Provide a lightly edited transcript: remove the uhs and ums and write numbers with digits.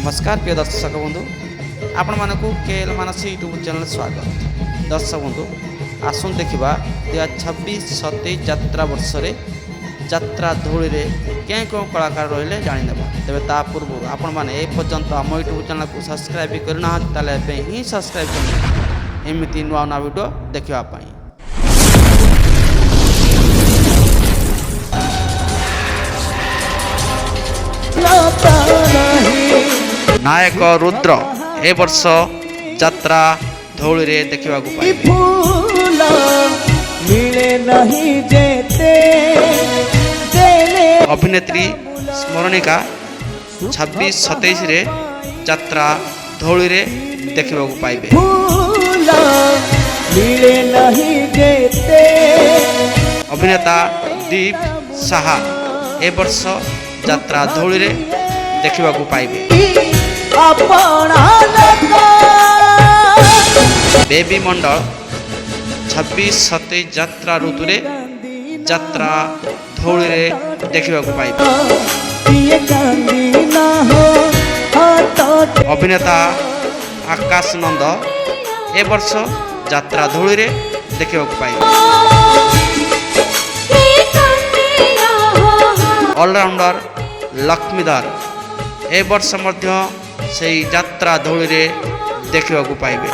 नमस्कार प्रिय दर्शक बंधु आपण मानक केएल मानसी यूट्यूब चैनल स्वागत। दर्शक बंधु आसुन देखा 2026-27 यात्रा वर्ष यात्रा धूली क्या क्यों कलाकार रही जाने तेज ता पूर्व आपण मैंने पर्यंत आम यूट्यूब चैनल को सब्सक्राइब करना ही सब्सक्राइब कर एमती नुआ नुआ वीडियो देखापी। नायक रुद्र ए वर्ष यात्रा धौली रे देखा अभिनेत्री स्मरणिका 26-27 रे यात्रा धौली रे देखा पाइबे। अभिनेता दीप साहा ए वर्ष यात्रा धौली रे देखा पाइबे। बेबी मंडल 26-27 यात्रा ऋतु रे यात्रा धौली रे देखा पाइबे। अभिनेता आकाश नंद ए वर्ष यात्रा धौली रे देखा पाइबे। ऑलराउंडर लक्ष्मीधर ए वर्ष मध्य से यात्रा धौली रे देखा पाइबे।